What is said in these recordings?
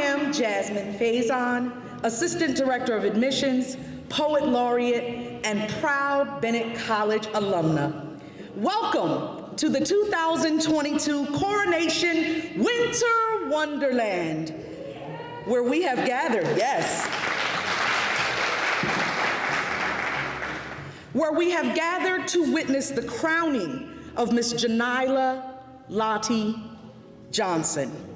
am Jasmine Faison, Assistant Director of Admissions, Poet Laureate, and proud Bennett College alumna. Welcome to the 2022 Coronation Winter Wonderland, where we have gathered, yes, where we have gathered to witness the crowning of Miss Lottie Johnson.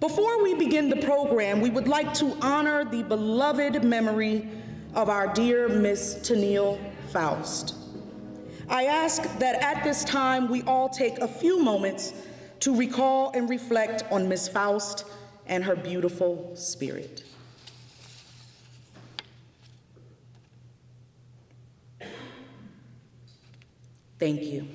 Before we begin the program, we would like to honor the beloved memory of our dear Miss Tennille Faust. I ask that at this time we all take a few moments to recall and reflect on Miss Faust and her beautiful spirit. Thank you.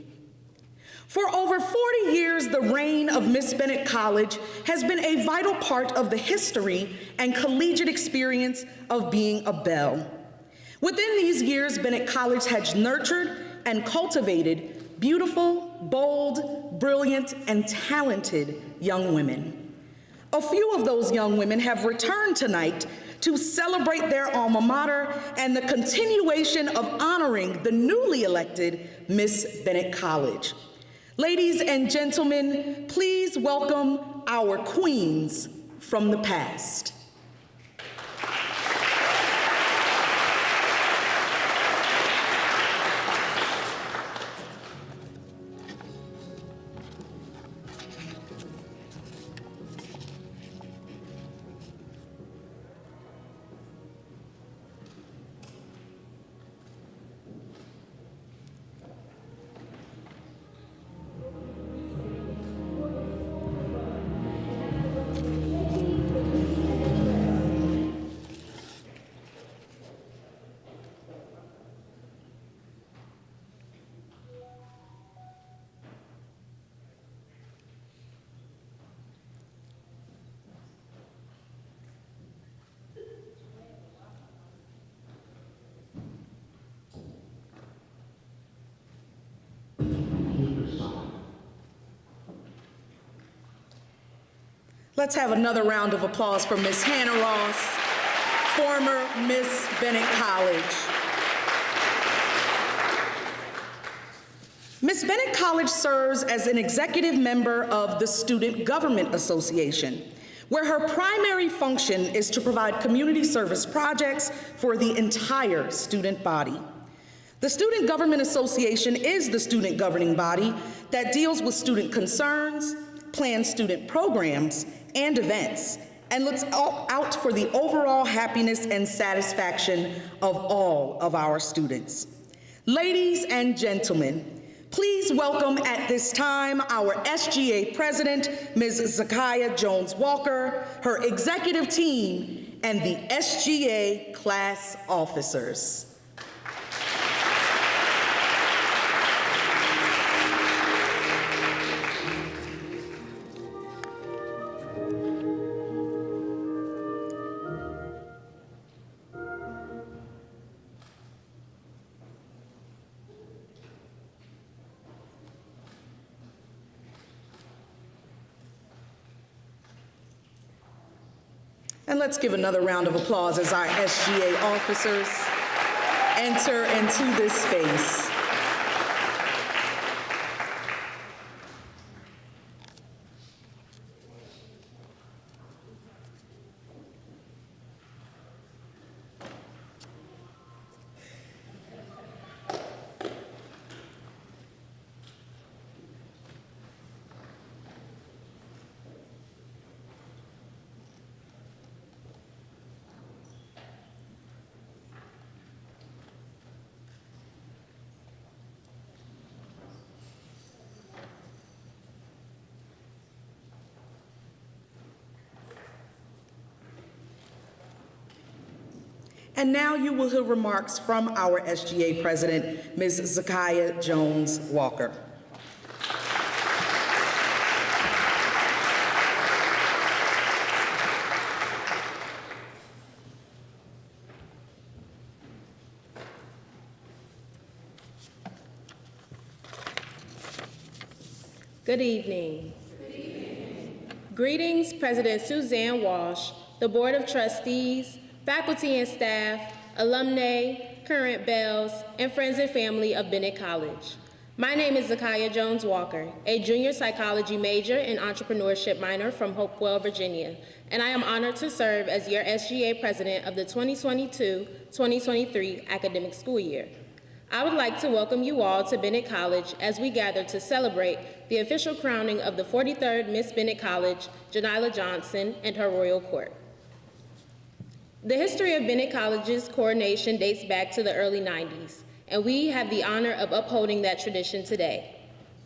For over 40 years, the reign of Miss Bennett College has been a vital part of the history and collegiate experience of being a belle. Within these years, Bennett College has nurtured and cultivated beautiful, bold, brilliant, and talented young women. A few of those young women have returned tonight to celebrate their alma mater and the continuation of honoring the newly elected Miss Bennett College. Ladies and gentlemen, please welcome our queens from the past. Let's have another round of applause for Miss Hannah Ross, former Miss Bennett College. Miss Bennett College serves as an executive member of the Student Government Association, where her primary function is to provide community service projects for the entire student body. The Student Government Association is the student governing body that deals with student concerns, plans student programs and events, and looks out for the overall happiness and satisfaction of all of our students. Ladies and gentlemen, please welcome at this time our SGA President, Ms. Zakiya Jones-Walker, her executive team, and the SGA class officers. And let's give another round of applause as our SGA officers enter into this space. And now you will hear remarks from our SGA President, Ms. Zakiya Jones-Walker. Good evening. Greetings, President Suzanne Walsh, the Board of Trustees, faculty and staff, alumni, current bells, and friends and family of Bennett College. My name is Zakiya Jones Walker, a junior psychology major and entrepreneurship minor from Hopewell, Virginia, and I am honored to serve as your SGA president of the 2022-2023 academic school year. I would like to welcome you all to Bennett College as we gather to celebrate the official crowning of the 43rd Miss Bennett College, Lottie Johnson, and her royal court. The history of Bennett College's coronation dates back to the early 90s, and we have the honor of upholding that tradition today.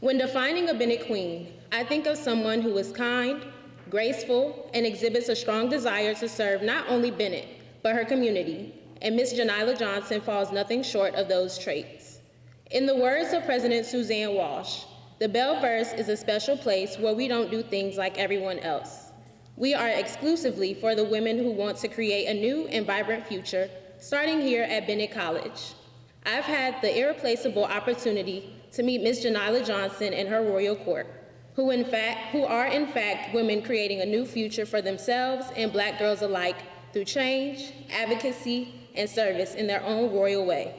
When defining a Bennett Queen, I think of someone who is kind, graceful, and exhibits a strong desire to serve not only Bennett, but her community, and Miss Lottie Johnson falls nothing short of those traits. In the words of President Suzanne Walsh, the Belleverse is a special place where we don't do things like everyone else. We are exclusively for the women who want to create a new and vibrant future, starting here at Bennett College. I've had the irreplaceable opportunity to meet Miss Lottie Johnson and her royal court, who are in fact women creating a new future for themselves and Black girls alike through change, advocacy, and service in their own royal way.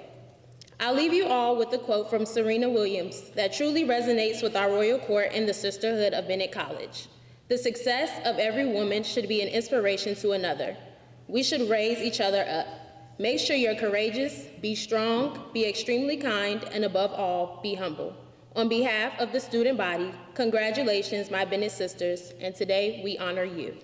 I'll leave you all with a quote from Serena Williams that truly resonates with our royal court and the sisterhood of Bennett College. The success of every woman should be an inspiration to another. We should raise each other up. Make sure you're courageous, be strong, be extremely kind, and above all, be humble. On behalf of the student body, congratulations, my Bennett sisters, and today we honor you.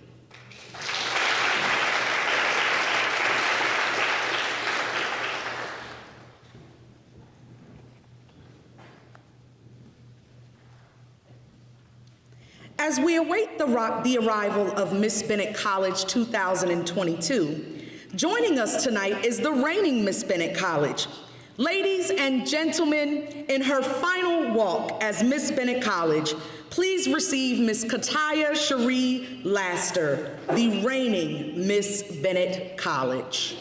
As we await the arrival of Miss Bennett College 2022, joining us tonight is the reigning Miss Bennett College. Ladies and gentlemen, in her final walk as Miss Bennett College, please receive Miss Kataya Cherie Laster, the reigning Miss Bennett College.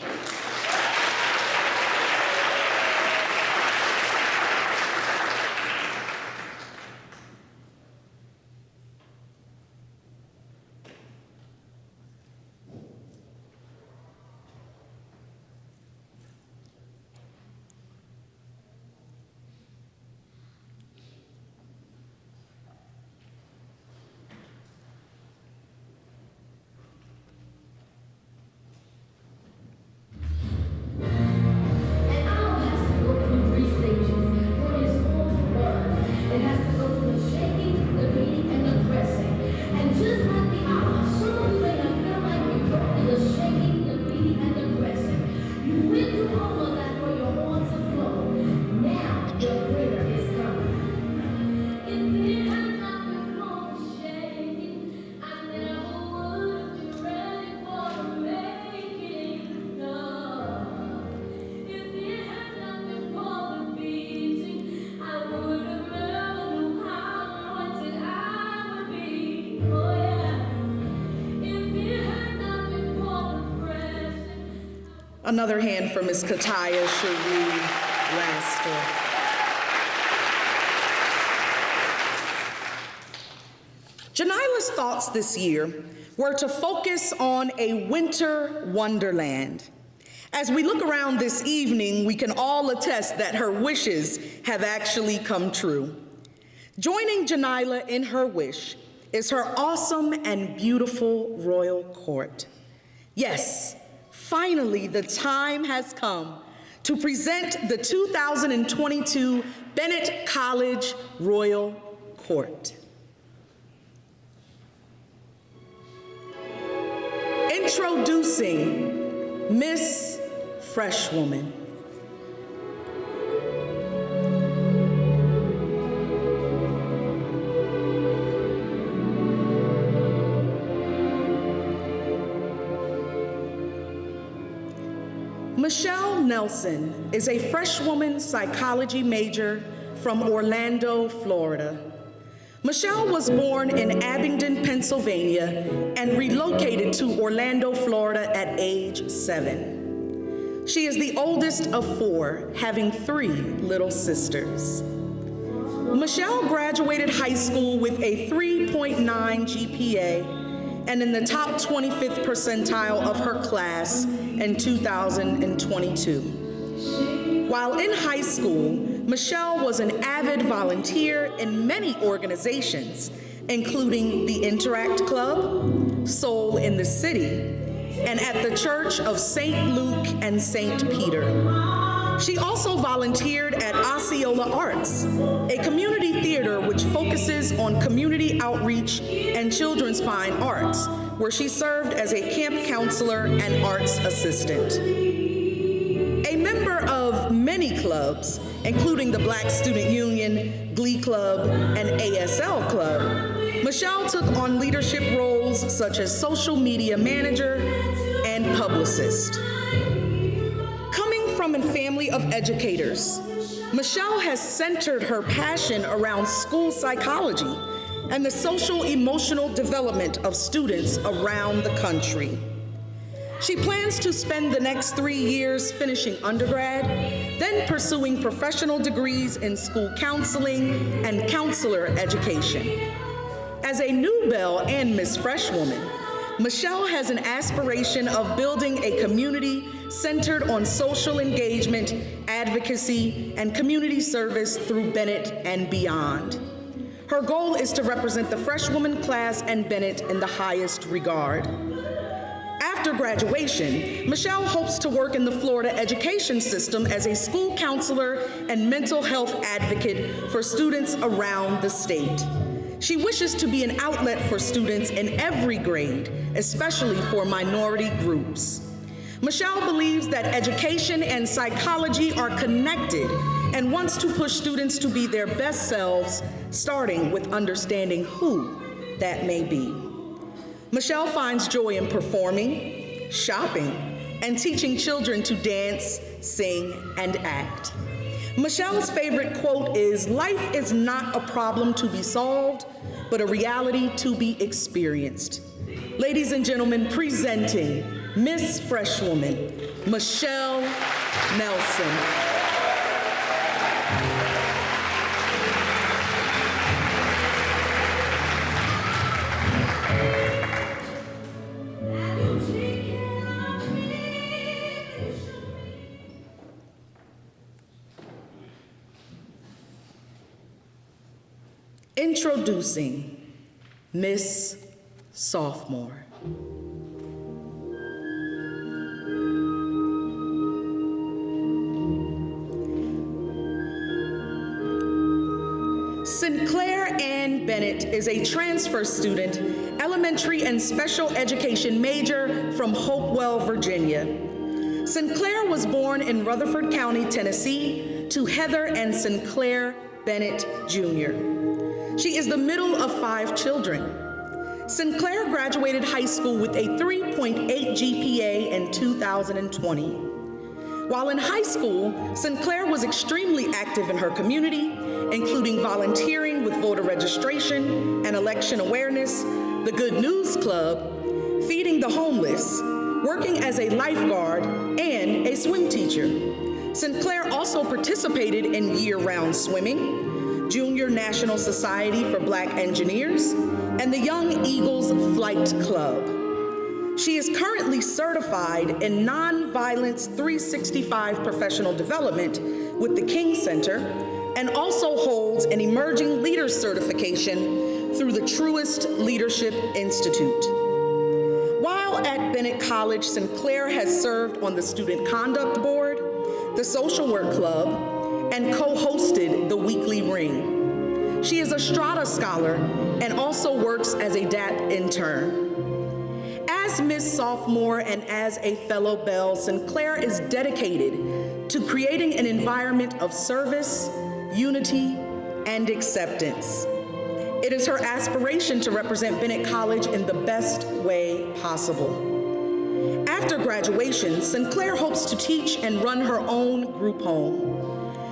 Another hand for Ms. Kataya Cherie Laster. Janila's thoughts this year were to focus on a winter wonderland. As we look around this evening, we can all attest that her wishes have actually come true. Joining Janila in her wish is her awesome and beautiful royal court. Yes, finally, the time has come to present the 2022 Bennett College Royal Court. Introducing Miss Freshwoman. Michelle Nelson is a freshwoman psychology major from Orlando, Florida. Michelle was born in Abingdon, Pennsylvania, and relocated to Orlando, Florida at age 7. She is the oldest of 4, having 3 little sisters. Michelle graduated high school with a 3.9 GPA and in the top 25th percentile of her class in 2022. While in high school, Michelle was an avid volunteer in many organizations, including the Interact Club, Soul in the City, and at the Church of St. Luke and St. Peter. She also volunteered at Osceola Arts, a community theater which focuses on community outreach and children's fine arts, where she served as a camp counselor and arts assistant. A member of many clubs, including the Black Student Union, Glee Club, and ASL Club, Michelle took on leadership roles such as social media manager and publicist. Coming from a family of educators, Michelle has centered her passion around school psychology and the social-emotional development of students around the country. She plans to spend the next 3 years finishing undergrad, then pursuing professional degrees in school counseling and counselor education. As a New Belle and Miss Freshwoman, Michelle has an aspiration of building a community centered on social engagement, advocacy, and community service through Bennett and beyond. Her goal is to represent the freshwoman class and Bennett in the highest regard. After graduation, Michelle hopes to work in the Florida education system as a school counselor and mental health advocate for students around the state. She wishes to be an outlet for students in every grade, especially for minority groups. Michelle believes that education and psychology are connected and wants to push students to be their best selves, starting with understanding who that may be. Michelle finds joy in performing, shopping, and teaching children to dance, sing, and act. Michelle's favorite quote is, "Life is not a problem to be solved, but a reality to be experienced." Ladies and gentlemen, presenting Miss Freshwoman, Michelle Nelson. Introducing Miss Sophomore. Sinclair Ann Bennett is a transfer student, elementary and special education major from Hopewell, Virginia. Sinclair was born in Rutherford County, Tennessee, to Heather and Sinclair Bennett Jr. She is the middle of 5 children. Sinclair graduated high school with a 3.8 GPA in 2020. While in high school, Sinclair was extremely active in her community, including volunteering with voter registration and election awareness, the Good News Club, feeding the homeless, working as a lifeguard, and a swim teacher. Sinclair also participated in year-round swimming, Junior National Society for Black Engineers, and the Young Eagles Flight Club. She is currently certified in Nonviolence 365 Professional Development with the King Center, and also holds an Emerging Leaders Certification through the Truist Leadership Institute. While at Bennett College, Sinclair has served on the Student Conduct Board, the Social Work Club, and co-hosted the Weekly Ring. She is a Strata Scholar and also works as a DAP intern. As Miss Sophomore and as a fellow Belle, Sinclair is dedicated to creating an environment of service, unity, and acceptance. It is her aspiration to represent Bennett College in the best way possible. After graduation, Sinclair hopes to teach and run her own group home.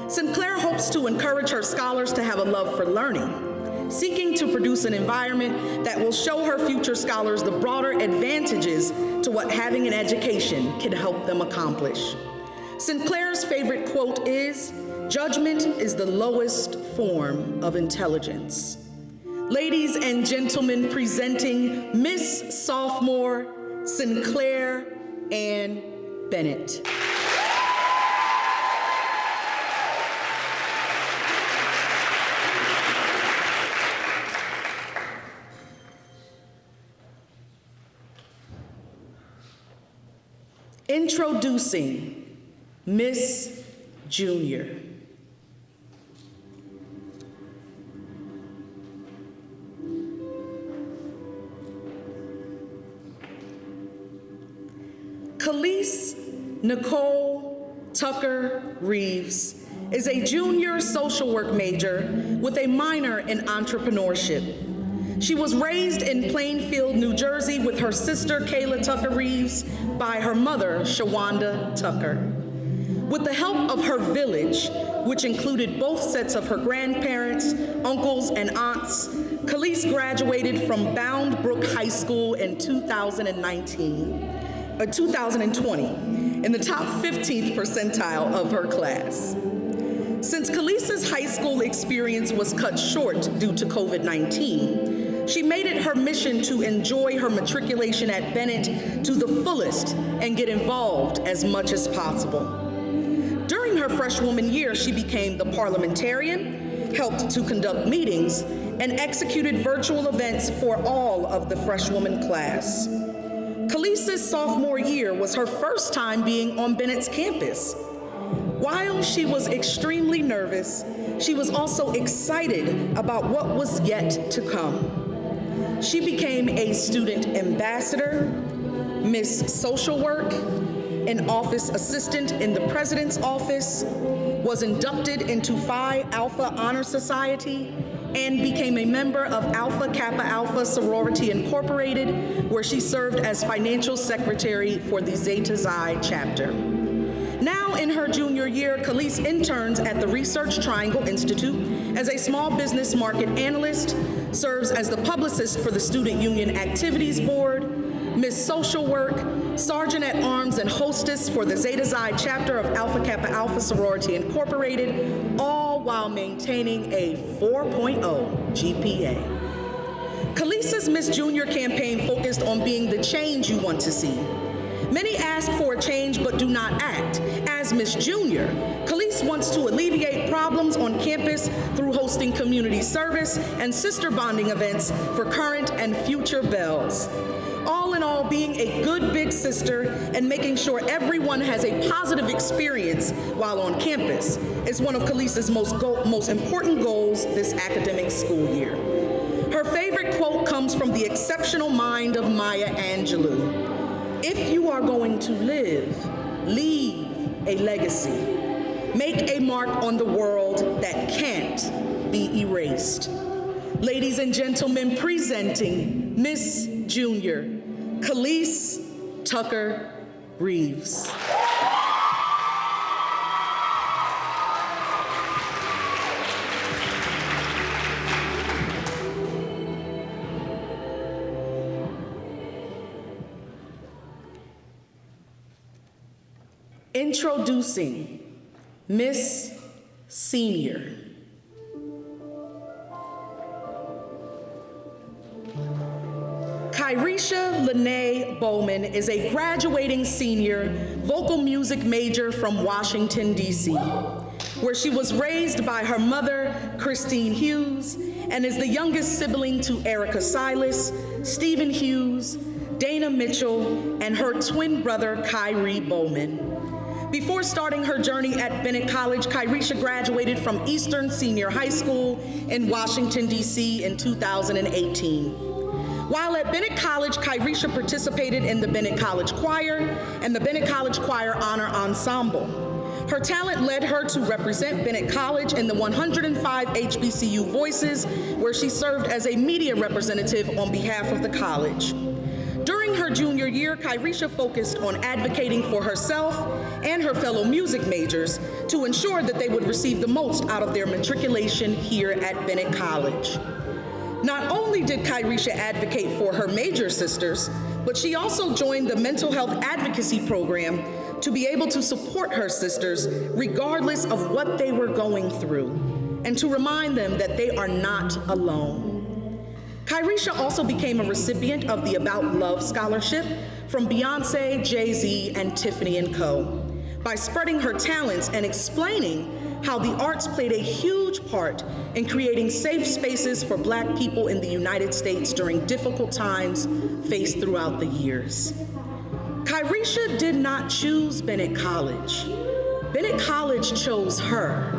Sinclair hopes to encourage her scholars to have a love for learning, seeking to produce an environment that will show her future scholars the broader advantages to what having an education can help them accomplish. Sinclair's favorite quote is, "Judgment is the lowest form of intelligence." Ladies and gentlemen, presenting Miss Sophomore Sinclair A. Bennett. Introducing Miss Junior. Callyce Nicole Tucker-Reves is a junior social work major with a minor in entrepreneurship. She was raised in Plainfield, New Jersey with her sister Kayla Tucker-Reves by her mother, Shawanda Tucker. With the help of her village, which included both sets of her grandparents, uncles, and aunts, Callyce graduated from Bound Brook High School in 2020, in the top 15th percentile of her class. Since Callyce's high school experience was cut short due to COVID-19, she made it her mission to enjoy her matriculation at Bennett to the fullest and get involved as much as possible. During her freshwoman year, she became the parliamentarian, helped to conduct meetings, and executed virtual events for all of the freshwoman class. Callyce's sophomore year was her first time being on Bennett's campus. While she was extremely nervous, she was also excited about what was yet to come. She became a student ambassador, Miss Social Work, an office assistant in the president's office, was inducted into Phi Alpha Honor Society, and became a member of Alpha Kappa Alpha Sorority Incorporated, where she served as financial secretary for the Zeta Xi chapter. Now in her junior year, Callyce interns at the Research Triangle Institute as a small business market analyst, serves as the publicist for the Student Union Activities Board, Miss Social Work, Sergeant at Arms and hostess for the Zeta Xi chapter of Alpha Kappa Alpha Sorority Incorporated, all while maintaining a 4.0 GPA. Callyce's Miss Junior campaign focused on being the change you want to see. Many ask for a change but do not act. As Miss Junior, Callyce wants to alleviate problems on campus through hosting community service and sister bonding events for current and future belles. All in all, being a good big sister and making sure everyone has a positive experience while on campus is one of Callyce's most important goals this academic school year. Her favorite quote comes from the exceptional mind of Maya Angelou. If you are going to live, leave a legacy. Make a mark on the world that can't be erased. Ladies and gentlemen, presenting Miss Junior, Callyce Tucker-Reves. Introducing Miss Senior. Kyresha Lynnae Bowman is a graduating senior vocal music major from Washington, D.C., where she was raised by her mother, Christine Hughes, and is the youngest sibling to Erica Silas, Stephen Hughes, Dana Mitchell, and her twin brother, Kyrie Bowman. Before starting her journey at Bennett College, Kyresha graduated from Eastern Senior High School in Washington, D.C. in 2018. While at Bennett College, Kyresha participated in the Bennett College Choir and the Bennett College Choir Honor Ensemble. Her talent led her to represent Bennett College in the 105 HBCU Voices, where she served as a media representative on behalf of the college. During her junior year, Kyresha focused on advocating for herself and her fellow music majors to ensure that they would receive the most out of their matriculation here at Bennett College. Not only did Kyresha advocate for her major sisters, but she also joined the mental health advocacy program to be able to support her sisters regardless of what they were going through, and to remind them that they are not alone. Kyresha also became a recipient of the About Love Scholarship from Beyonce, Jay-Z, and Tiffany & Co. by spreading her talents and explaining how the arts played a huge part in creating safe spaces for Black people in the United States during difficult times faced throughout the years. Kyresha did not choose Bennett College. Bennett College chose her.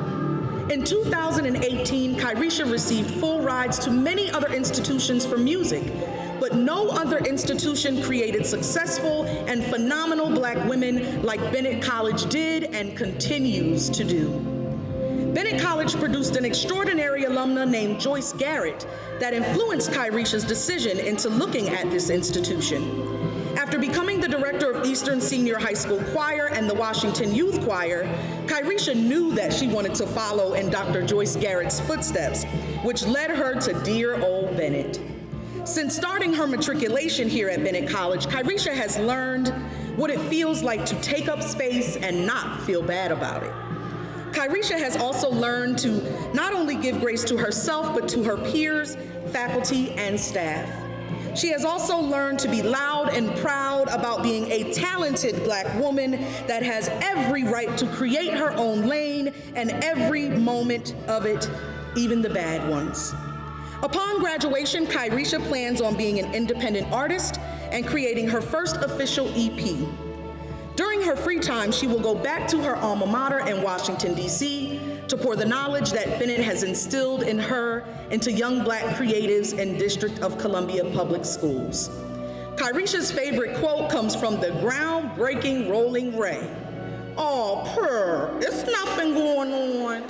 In 2018, Kyresha received full rides to many other institutions for music, but no other institution created successful and phenomenal Black women like Bennett College did and continues to do. Bennett College produced an extraordinary alumna named Joyce Garrett that influenced Kyresha's decision into looking at this institution. After becoming the director of Eastern Senior High School Choir and the Washington Youth Choir, Kyresha knew that she wanted to follow in Dr. Joyce Garrett's footsteps, which led her to dear old Bennett. Since starting her matriculation here at Bennett College, Kyresha has learned what it feels like to take up space and not feel bad about it. Kyresha has also learned to not only give grace to herself, but to her peers, faculty, and staff. She has also learned to be loud and proud about being a talented Black woman that has every right to create her own lane and every moment of it, even the bad ones. Upon graduation, Kyresha plans on being an independent artist and creating her first official EP. During her free time, she will go back to her alma mater in Washington, D.C. to pour the knowledge that Bennett has instilled in her into young Black creatives in District of Columbia Public Schools. Kyresha's favorite quote comes from the groundbreaking Rolling Ray. "Oh, purr, it's nothing going on."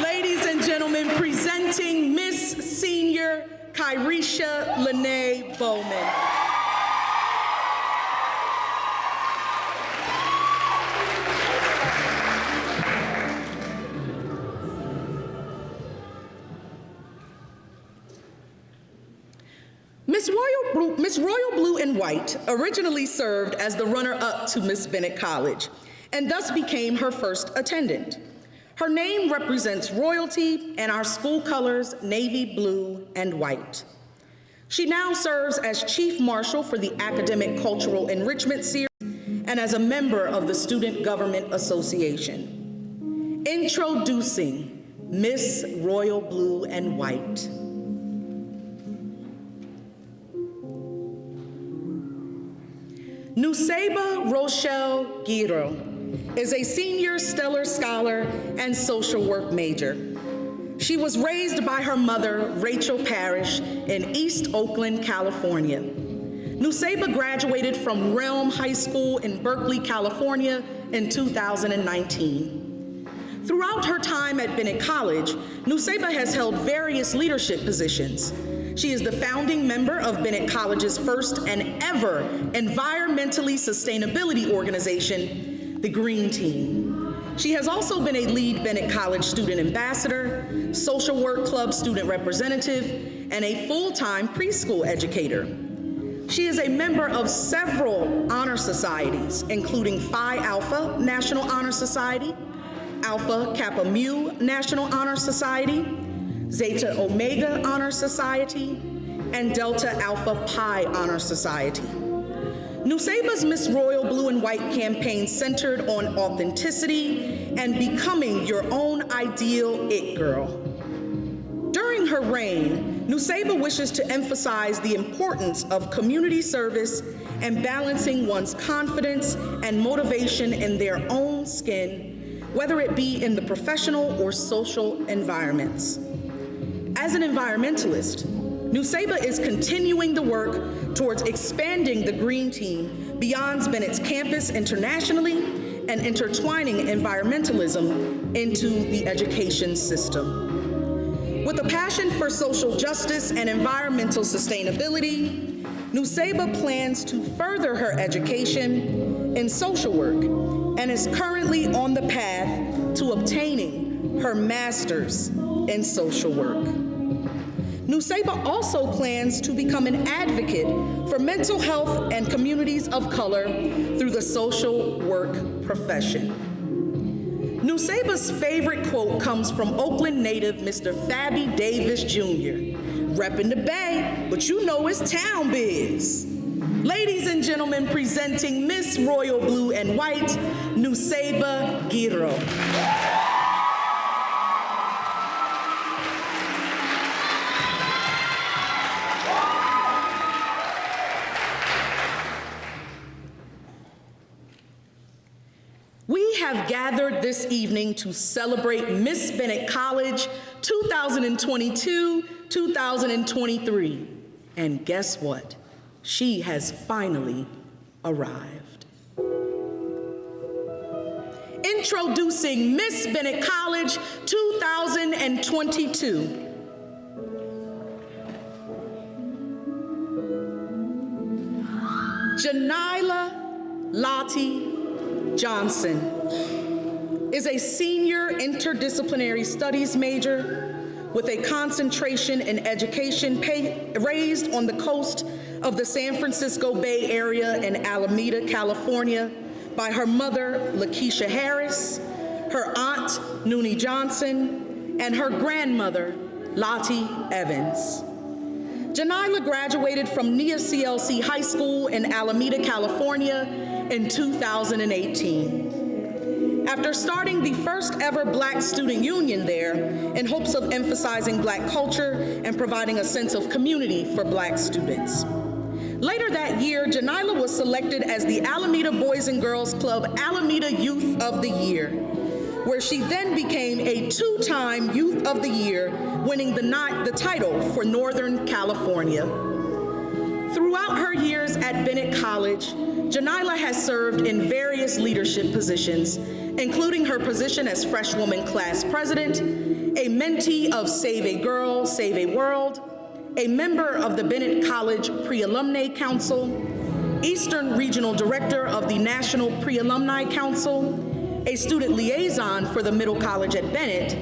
Ladies and gentlemen, presenting Miss Senior Kyresha Lynnae Bowman. Miss Royal Blue and White originally served as the runner-up to Miss Bennett College and thus became her first attendant. Her name represents royalty and our school colors, navy blue and white. She now serves as Chief Marshal for the Academic Cultural Enrichment Series and as a member of the Student Government Association. Introducing Miss Royal Blue and White. Nusayba Rochelle Guiro is a senior stellar scholar and social work major. She was raised by her mother, Rachel Parrish, in East Oakland, California. Nusayba graduated from Realm High School in Berkeley, California in 2019. Throughout her time at Bennett College, Nusayba has held various leadership positions. She is the founding member of Bennett College's first and ever environmentally sustainability organization, the Green Team. She has also been a lead Bennett College student ambassador, social work club student representative, and a full-time preschool educator. She is a member of several honor societies, including Phi Alpha National Honor Society, Alpha Kappa Mu National Honor Society, Zeta Omega Honor Society, and Delta Alpha Pi Honor Society. Nusayba's Miss Royal Blue and White campaign centered on authenticity and becoming your own ideal it girl. During her reign, Nusayba wishes to emphasize the importance of community service and balancing one's confidence and motivation in their own skin, whether it be in the professional or social environments. As an environmentalist, Nusayba is continuing the work towards expanding the Green Team beyond Bennett's campus internationally and intertwining environmentalism into the education system. With a passion for social justice and environmental sustainability, Nusayba plans to further her education in social work and is currently on the path to obtaining her master's in social work. Nusayba also plans to become an advocate for mental health and communities of color through the social work profession. Nusayba's favorite quote comes from Oakland native Mr. Fabby Davis Jr., repping the Bay, but you know it's town biz. Ladies and gentlemen, presenting Miss Royal Blue and White, Nusayba Guiro. We have gathered this evening to celebrate Miss Bennett College 2022-2023. And guess what? She has finally arrived. Introducing Miss Bennett College 2022. Janila Lottie Johnson is a senior interdisciplinary studies major with a concentration in education raised on the coast of the San Francisco Bay Area in Alameda, California, by her mother, Lakeisha Harris, her aunt, Lottie Johnson, and her grandmother, Lottie Evans. Janila graduated from NEA-CLC High School in Alameda, California in 2018. After starting the first ever Black student union there in hopes of emphasizing Black culture and providing a sense of community for Black students. Later that year, Janila was selected as the Alameda Boys and Girls Club Alameda Youth of the Year, where she then became a two-time Youth of the Year, winning the title for Northern California. Throughout her years at Bennett College, Janila has served in various leadership positions, including her position as Freshwoman Class President, a mentee of Save a Girl, Save a World, a member of the Bennett College Pre-Alumni Council, Eastern Regional Director of the National Pre-Alumni Council, a student liaison for the Middle College at Bennett,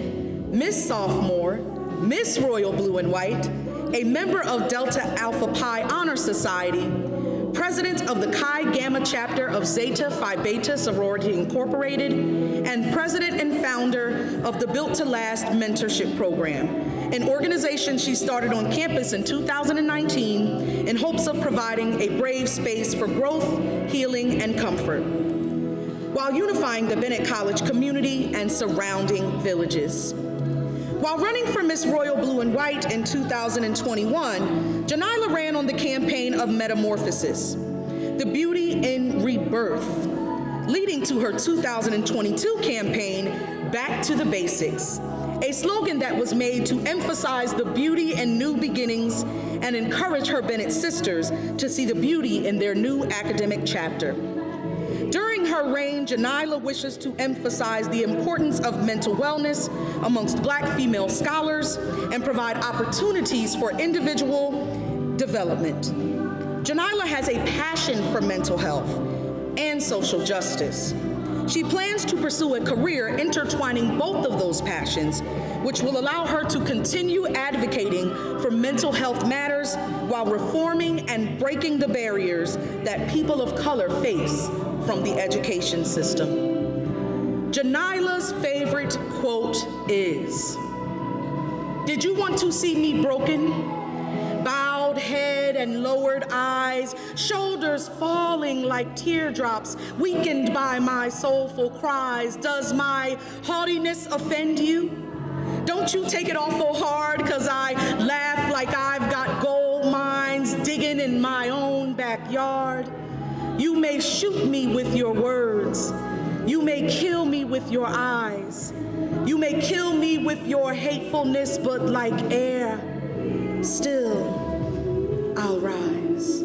Miss Sophomore, Miss Royal Blue and White, a member of Delta Alpha Pi Honor Society, president of the Chi Gamma chapter of Zeta Phi Beta Sorority Incorporated, and president and founder of the Built to Last Mentorship Program, an organization she started on campus in 2019 in hopes of providing a brave space for growth, healing, and comfort, while unifying the Bennett College community and surrounding villages. While running for Miss Royal Blue and White in 2021, Janila ran on the campaign of Metamorphosis, the beauty in rebirth, leading to her 2022 campaign, Back to the Basics, a slogan that was made to emphasize the beauty in new beginnings and encourage her Bennett sisters to see the beauty in their new academic chapter. During her reign, Janila wishes to emphasize the importance of mental wellness amongst Black female scholars and provide opportunities for individual development. Janila has a passion for mental health and social justice. She plans to pursue a career intertwining both of those passions, which will allow her to continue advocating for mental health matters while reforming and breaking the barriers that people of color face from the education system. Janila's favorite quote is, "Did you want to see me broken? Bowed head and lowered eyes, shoulders falling like teardrops, weakened by my soulful cries. Does my haughtiness offend you? Don't you take it awful hard 'cause I laugh like I've got gold mines digging in my own backyard. You may shoot me with your words. You may kill me with your eyes. You may kill me with your hatefulness, but like air, still I'll rise."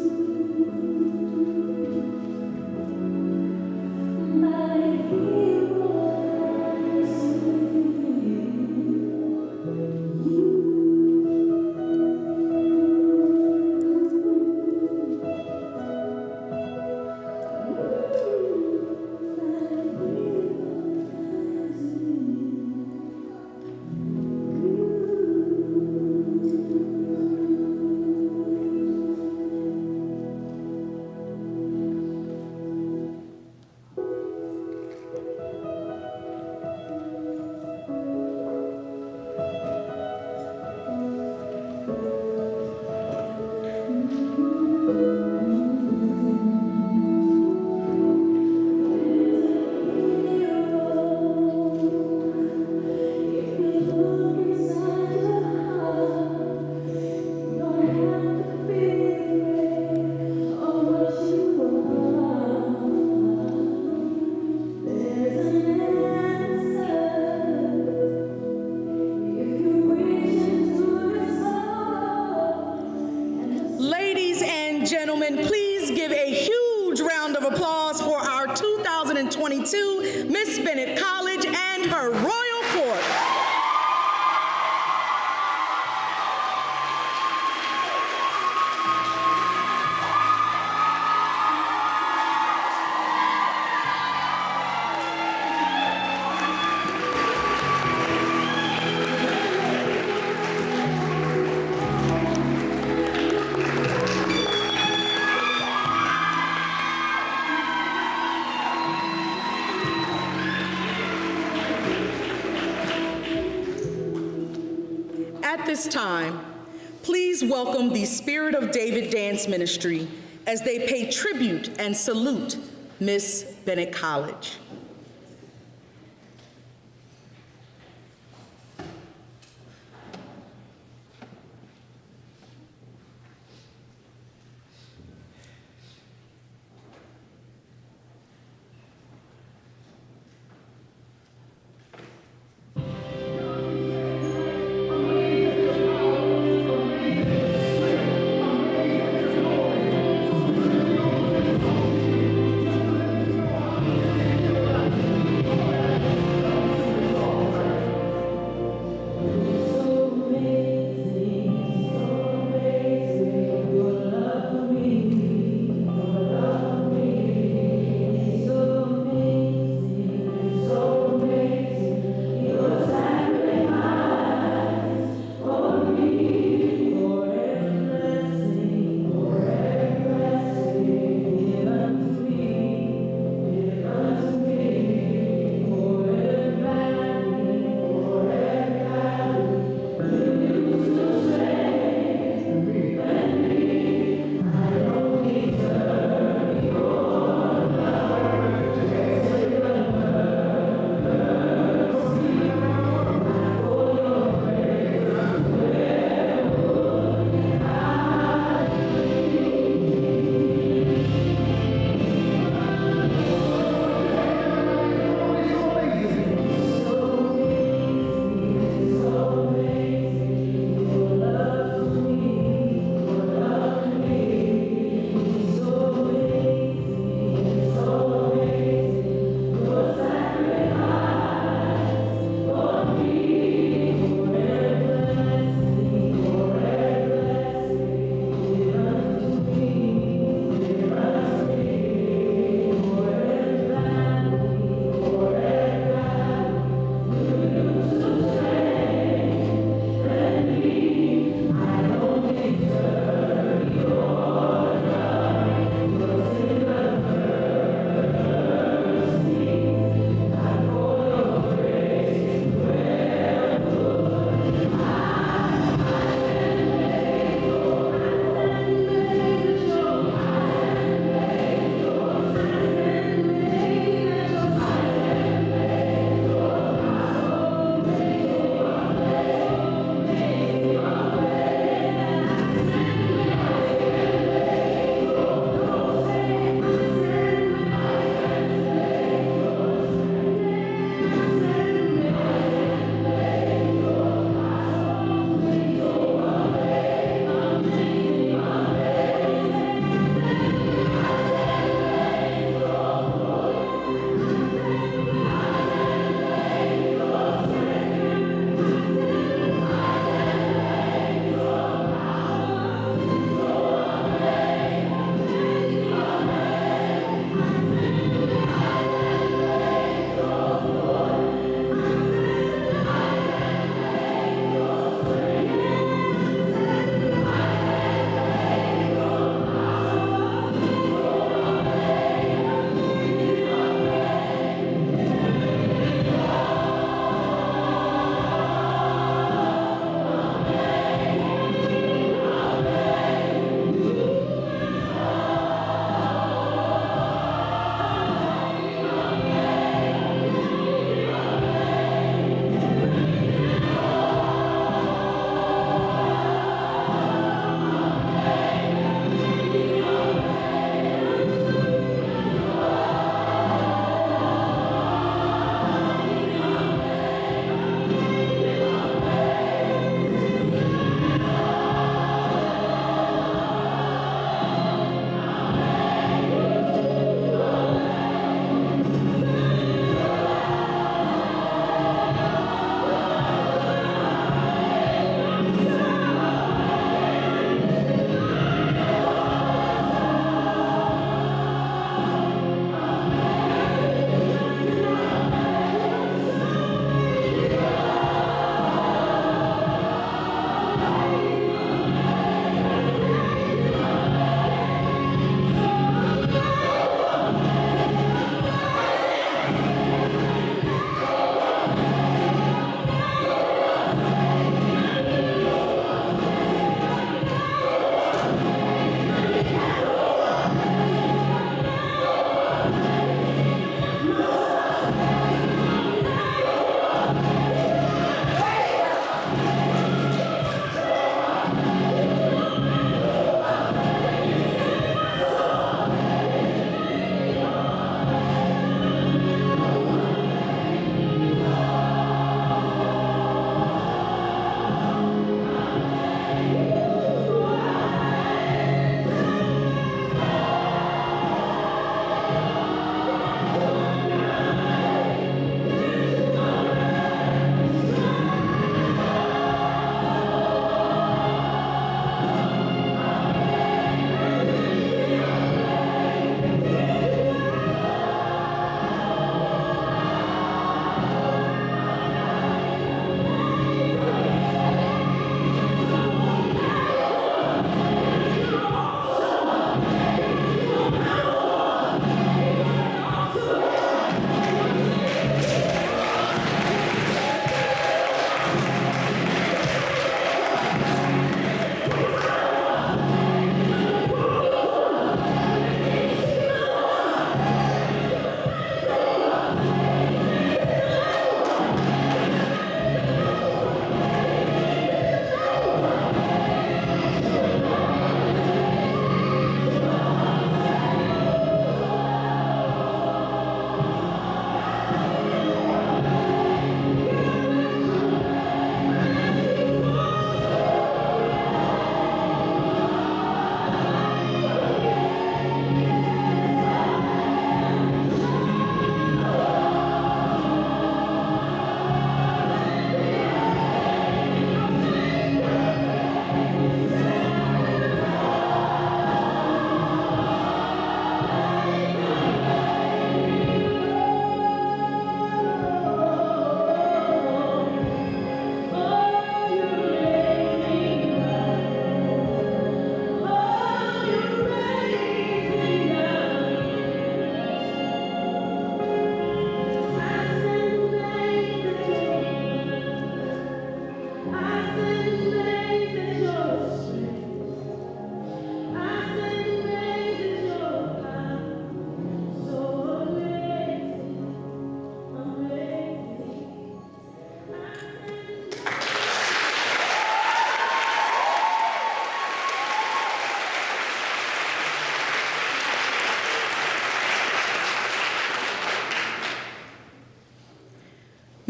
Ladies and gentlemen, please give a huge round of applause for our 2022 Miss Bennett College and her Royal Court. At this time, please welcome the Spirit of David Dance Ministry as they pay tribute and salute Miss Bennett College.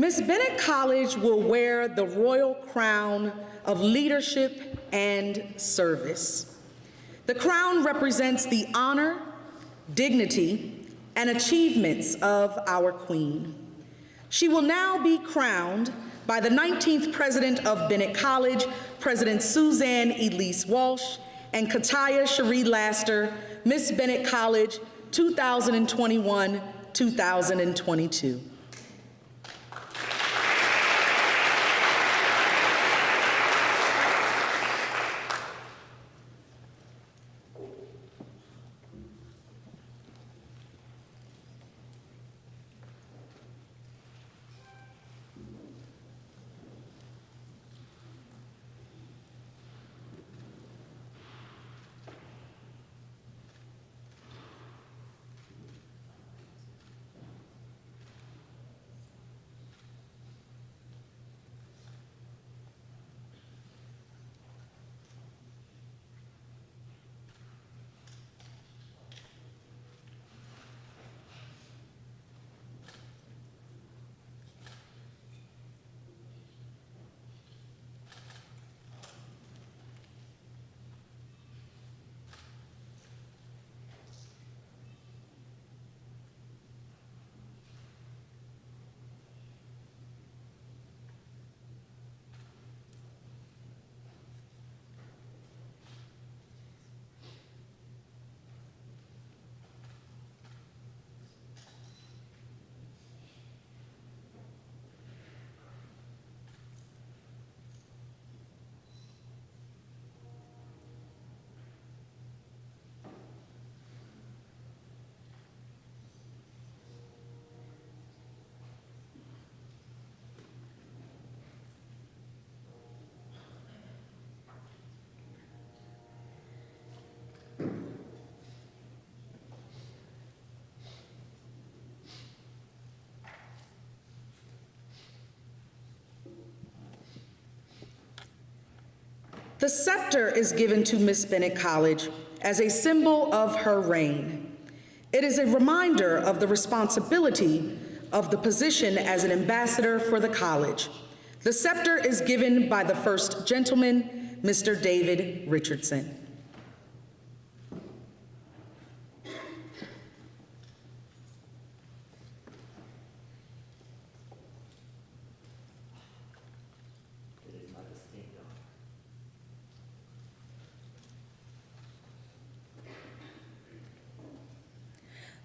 Miss Bennett College will wear the royal crown of leadership and service. The crown represents the honor, dignity, and achievements of our Queen. She will now be crowned by the 19th President of Bennett College, President Suzanne Elise Walsh, and Kataya Cherie Laster, Miss Bennett College 2021-2022. The scepter is given to Miss Bennett College as a symbol of her reign. It is a reminder of the responsibility of the position as an ambassador for the college. The scepter is given by the First Gentleman, Mr. David Richardson.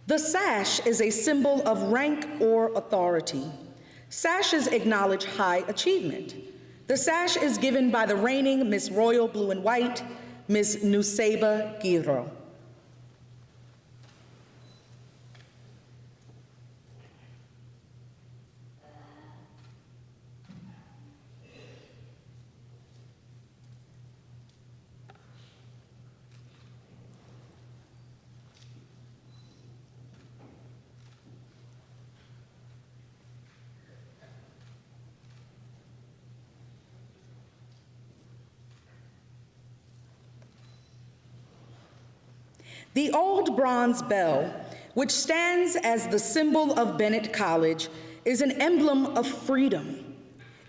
The sash is a symbol of rank or authority. Sashes acknowledge high achievement. The sash is given by the reigning Miss Royal Blue and White, Miss Nusayba Guiro. The old bronze bell, which stands as the symbol of Bennett College, is an emblem of freedom.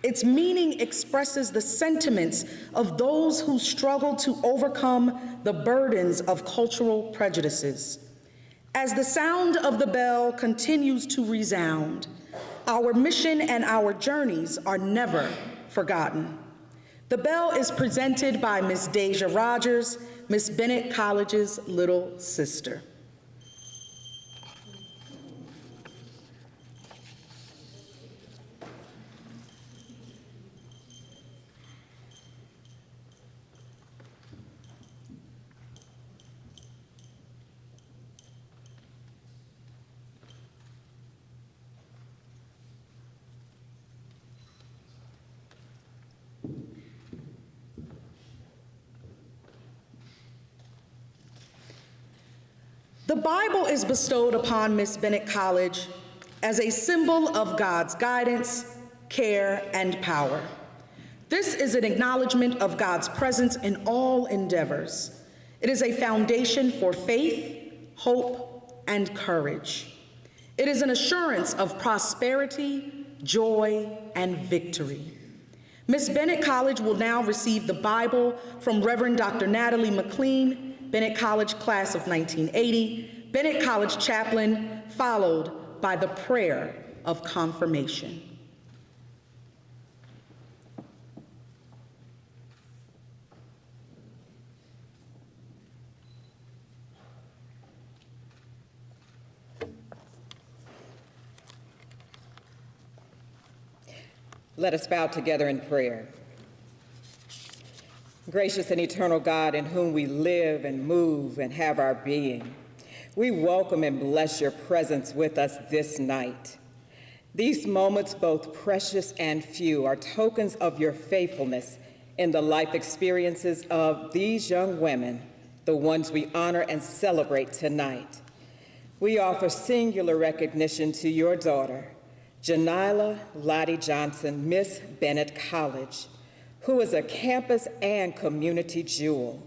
Its meaning expresses the sentiments of those who struggle to overcome the burdens of cultural prejudices. As the sound of the bell continues to resound, our mission and our journeys are never forgotten. The bell is presented by Miss Deja Rogers, Miss Bennett College's little sister. The Bible is bestowed upon Miss Bennett College as a symbol of God's guidance, care, and power. This is an acknowledgement of God's presence in all endeavors. It is a foundation for faith, hope, and courage. It is an assurance of prosperity, joy, and victory. Miss Bennett College will now receive the Bible from Reverend Dr. Natalie McLean, Bennett College class of 1980, Bennett College chaplain, followed by the prayer of confirmation. Let us bow together in prayer. Gracious and eternal God, in whom we live and move and have our being, we welcome and bless your presence with us this night. These moments, both precious and few, are tokens of your faithfulness in the life experiences of these young women, the ones we honor and celebrate tonight. We offer singular recognition to your daughter, Janila Lottie Johnson, Miss Bennett College, who is a campus and community jewel.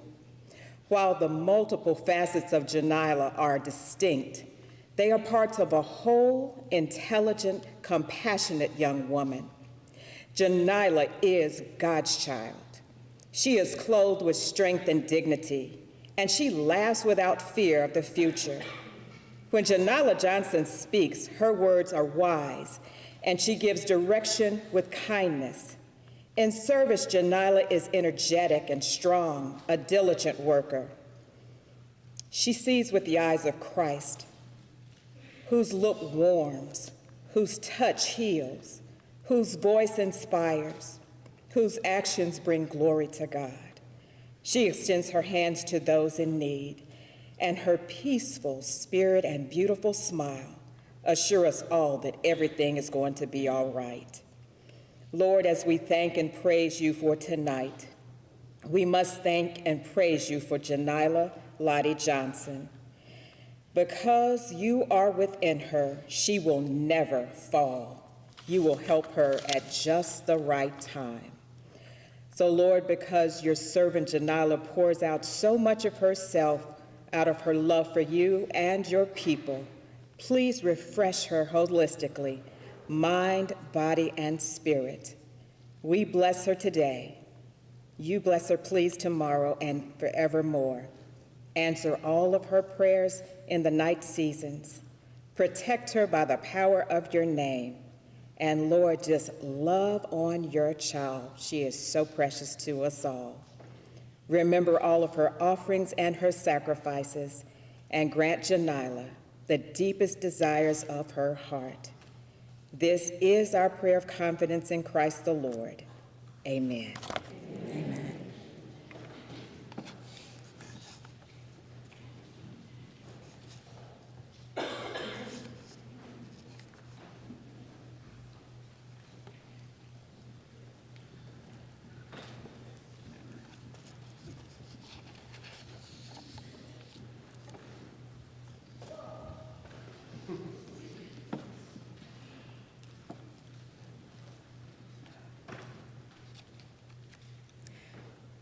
While the multiple facets of Janila are distinct, they are parts of a whole, intelligent, compassionate young woman. Janila is God's child. She is clothed with strength and dignity, and she laughs without fear of the future. When Janila Johnson speaks, her words are wise, and she gives direction with kindness. In service, Janila is energetic and strong, a diligent worker. She sees with the eyes of Christ, whose look warms, whose touch heals, whose voice inspires, whose actions bring glory to God. She extends her hands to those in need, and her peaceful spirit and beautiful smile assure us all that everything is going to be all right. Lord, as we thank and praise you for tonight, we must thank and praise you for Janila Lottie Johnson. Because you are within her, she will never fall. You will help her at just the right time. So Lord, because your servant Janila pours out so much of herself out of her love for you and your people, please refresh her holistically, mind, body, and spirit. We bless her today. You bless her, please, tomorrow and forevermore. Answer all of her prayers in the night seasons. Protect her by the power of your name. And Lord, just love on your child. She is so precious to us all. Remember all of her offerings and her sacrifices, and grant Janila the deepest desires of her heart. This is our prayer of confidence in Christ the Lord. Amen. Amen.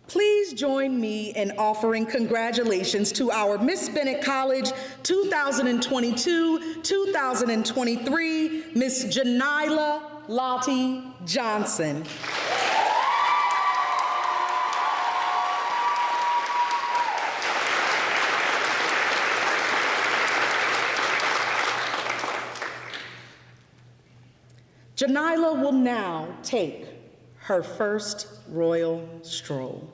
Please join me in offering congratulations to our Miss Bennett College 2022-2023, Miss Janila Lottie Johnson. Janila will now take her first royal stroll.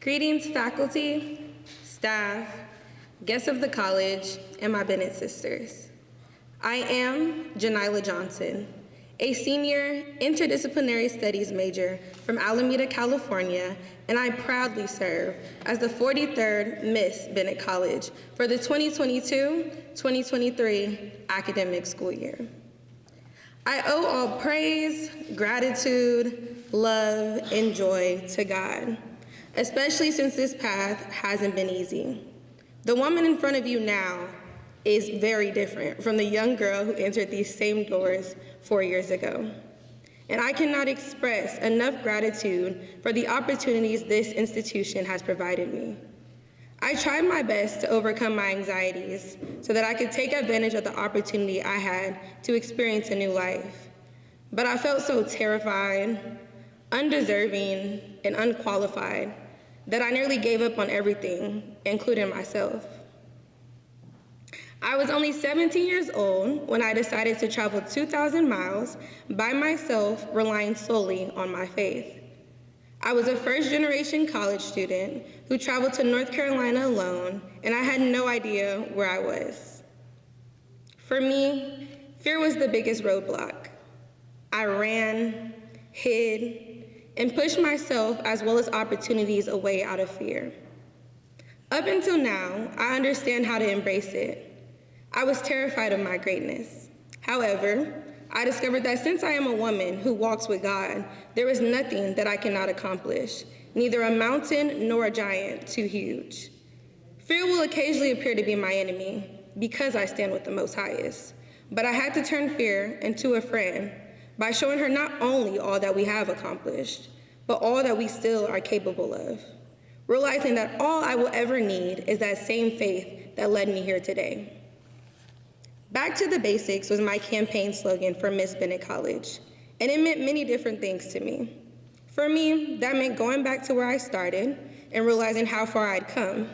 Greetings, faculty, staff, guests of the college, and my Bennett sisters. I am Lottie Johnson, a senior interdisciplinary studies major from Alameda, California, and I proudly serve as the 43rd Miss Bennett College for the 2022-2023 academic school year. I owe all praise, gratitude, love, and joy to God, especially since this path hasn't been easy. The woman in front of you now is very different from the young girl who entered these same doors 4 years ago. And I cannot express enough gratitude for the opportunities this institution has provided me. I tried my best to overcome my anxieties so that I could take advantage of the opportunity I had to experience a new life. But I felt so terrified, undeserving, and unqualified that I nearly gave up on everything, including myself. I was only 17 years old when I decided to travel 2,000 miles by myself, relying solely on my faith. I was a first-generation college student who traveled to North Carolina alone, and I had no idea where I was. For me, fear was the biggest roadblock. I ran, hid, and pushed myself as well as opportunities away out of fear. Up until now, I understand how to embrace it. I was terrified of my greatness. However, I discovered that since I am a woman who walks with God, there is nothing that I cannot accomplish, neither a mountain nor a giant too huge. Fear will occasionally appear to be my enemy because I stand with the Most Highest, but I had to turn fear into a friend by showing her not only all that we have accomplished, but all that we still are capable of, realizing that all I will ever need is that same faith that led me here today. Back to the basics was my campaign slogan for Miss Bennett College, and it meant many different things to me. For me, that meant going back to where I started and realizing how far I'd come,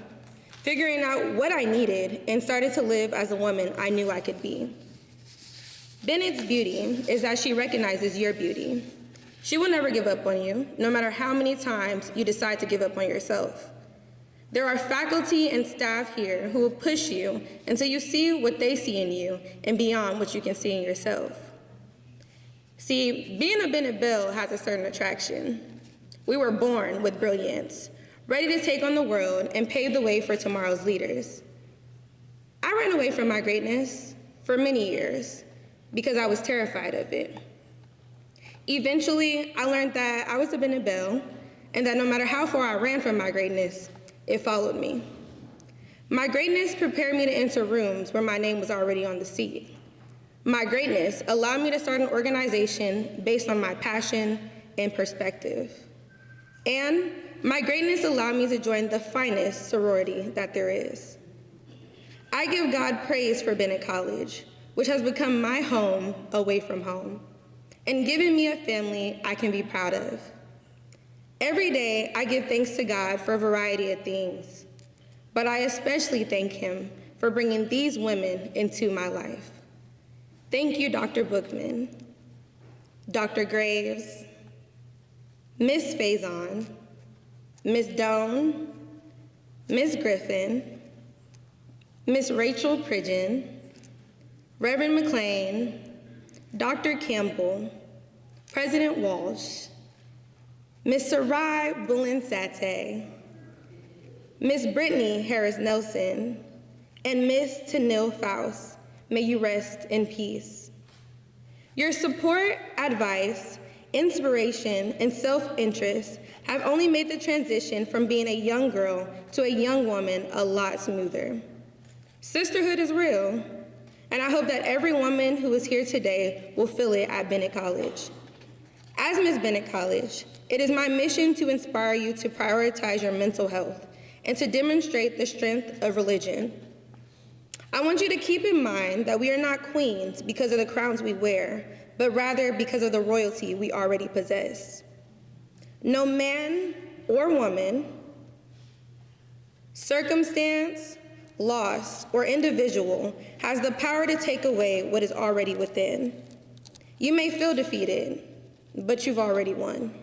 figuring out what I needed, and started to live as a woman I knew I could be. Bennett's beauty is that she recognizes your beauty. She will never give up on you, no matter how many times you decide to give up on yourself. There are faculty and staff here who will push you until you see what they see in you and beyond what you can see in yourself. See, being a Bennett Belle has a certain attraction. We were born with brilliance, ready to take on the world and pave the way for tomorrow's leaders. I ran away from my greatness for many years because I was terrified of it. Eventually, I learned that I was a Bennett Belle and that no matter how far I ran from my greatness, it followed me. My greatness prepared me to enter rooms where my name was already on the seat. My greatness allowed me to start an organization based on my passion and perspective. And my greatness allowed me to join the finest sorority that there is. I give God praise for Bennett College, which has become my home away from home, and given me a family I can be proud of. Every day, I give thanks to God for a variety of things, but I especially thank Him for bringing these women into my life. Thank you, Dr. Bookman, Dr. Graves, Miss Faison, Miss Doan, Miss Griffin, Miss Rachel Pridgeon, Reverend McLean, Dr. Campbell, President Walsh, Miss Sarai Bullen-Sate, Miss Brittany Harris-Nelson, and Miss Tanil Faust. May you rest in peace. Your support, advice, inspiration, and self-interest have only made the transition from being a young girl to a young woman a lot smoother. Sisterhood is real, and I hope that every woman who is here today will feel it at Bennett College. As Miss Bennett College, it is my mission to inspire you to prioritize your mental health and to demonstrate the strength of religion. I want you to keep in mind that we are not queens because of the crowns we wear, but rather because of the royalty we already possess. No man or woman, circumstance, loss, or individual has the power to take away what is already within. You may feel defeated, but you've already won.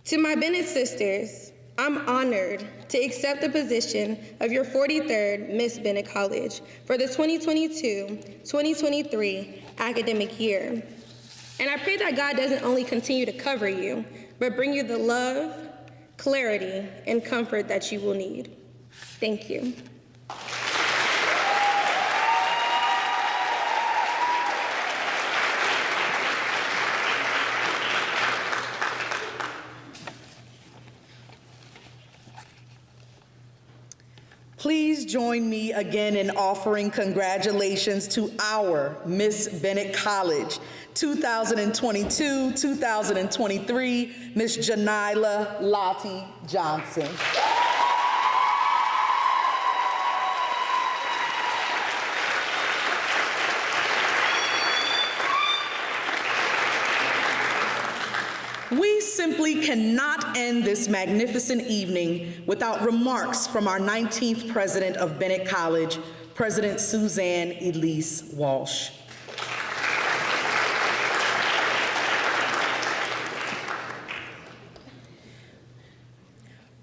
To my Bennett sisters, I'm honored to accept the position of your 43rd Miss Bennett College for the 2022-2023 academic year. And I pray that God doesn't only continue to cover you, but bring you the love, clarity, and comfort that you will need. Thank you. Please join me again in offering congratulations to our Miss Bennett College 2022-2023, Miss Janila Lottie Johnson. We simply cannot end this magnificent evening without remarks from our 19th president of Bennett College, President Suzanne Elise Walsh.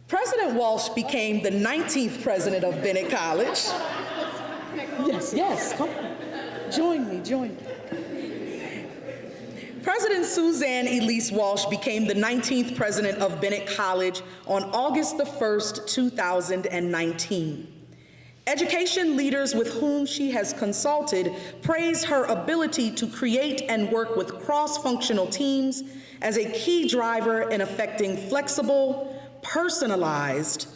President Walsh became the 19th president of Bennett College. Yes, come on. Join me. President Suzanne Elise Walsh became the 19th president of Bennett College on August the 1st, 2019. Education leaders with whom she has consulted praise her ability to create and work with cross-functional teams as a key driver in affecting flexible, personalized,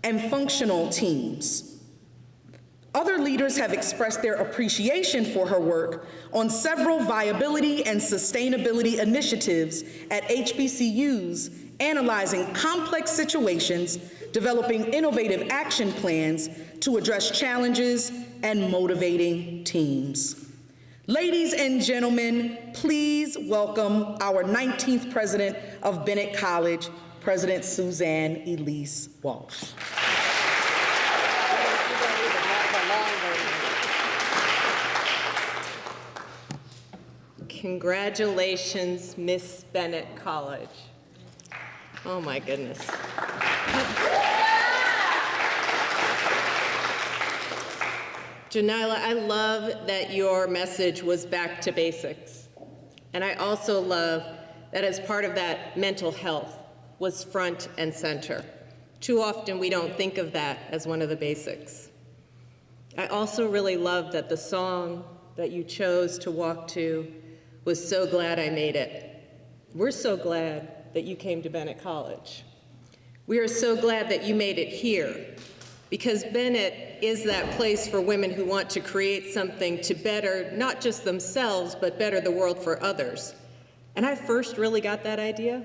and functional teams. Other leaders have expressed their appreciation for her work on several viability and sustainability initiatives at HBCUs, analyzing complex situations, developing innovative action plans to address challenges, and motivating teams. Ladies and gentlemen, please welcome our 19th president of Bennett College, President Suzanne Elise Walsh. Congratulations, Miss Bennett College. Oh my goodness. Janila, I love that your message was back to basics. And I also love that as part of that, mental health was front and center. Too often we don't think of that as one of the basics. I also really love that the song that you chose to walk to was So Glad I Made It. We're so glad that you came to Bennett College. We are so glad that you made it here, because Bennett is that place for women who want to create something to better not just themselves, but better the world for others. And I first really got that idea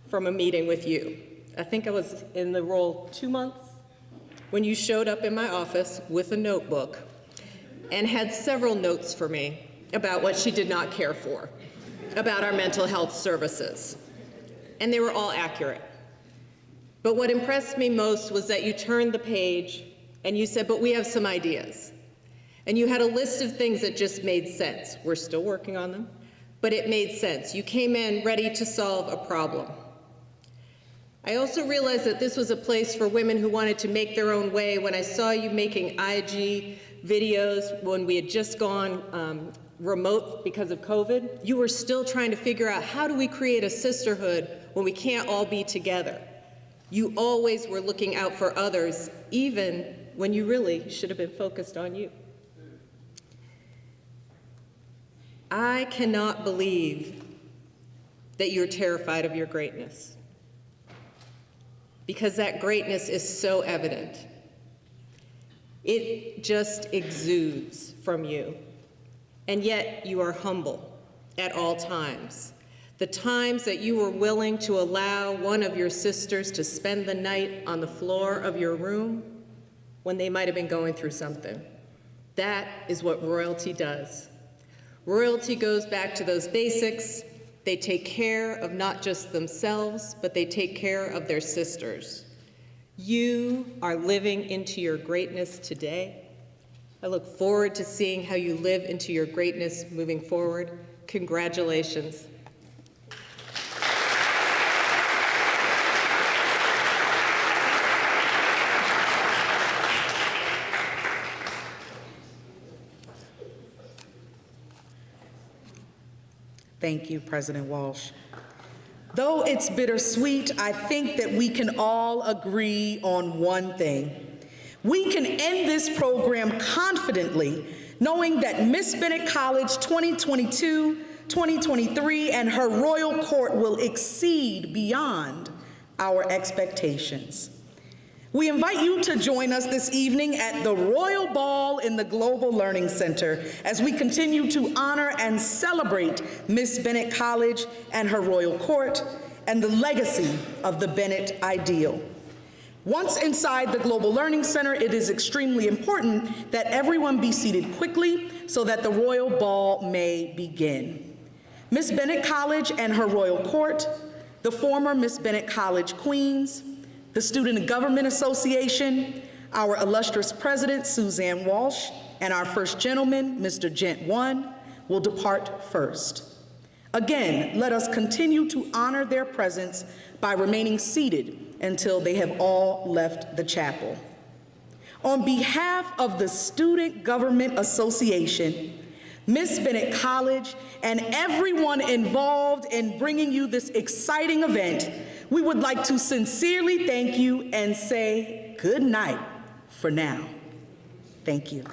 from a meeting with you. I think I was in the role 2 months when you showed up in my office with a notebook and had several notes for me about what she did not care for, about our mental health services. And they were all accurate. But what impressed me most was that you turned the page and you said, but we have some ideas. And you had a list of things that just made sense. We're still working on them, but it made sense. You came in ready to solve a problem. I also realized that this was a place for women who wanted to make their own way. When I saw you making IG videos when we had just gone remote because of COVID, you were still trying to figure out, how do we create a sisterhood when we can't all be together? You always were looking out for others, even when you really should have been focused on you. I cannot believe that you're terrified of your greatness, because that greatness is so evident. It just exudes from you. And yet you are humble at all times. The times that you were willing to allow one of your sisters to spend the night on the floor of your room when they might have been going through something. That is what royalty does. Royalty goes back to those basics. They take care of not just themselves, but they take care of their sisters. You are living into your greatness today. I look forward to seeing how you live into your greatness moving forward. Congratulations. Thank you, President Walsh. Though it's bittersweet, I think that we can all agree on one thing. We can end this program confidently, knowing that Miss Bennett College 2022-2023 and her royal court will exceed beyond our expectations. We invite you to join us this evening at the Royal Ball in the Global Learning Center as we continue to honor and celebrate Miss Bennett College and her royal court and the legacy of the Bennett ideal. Once inside the Global Learning Center, it is extremely important that everyone be seated quickly so that the Royal Ball may begin. Miss Bennett College and her royal court, the former Miss Bennett College Queens, the Student Government Association, our illustrious president, Suzanne Walsh, and our first gentleman, Mr. Gent 1, will depart first. Again, let us continue to honor their presence by remaining seated until they have all left the chapel. On behalf of the Student Government Association, Miss Bennett College, and everyone involved in bringing you this exciting event, we would like to sincerely thank you and say good night for now. Thank you.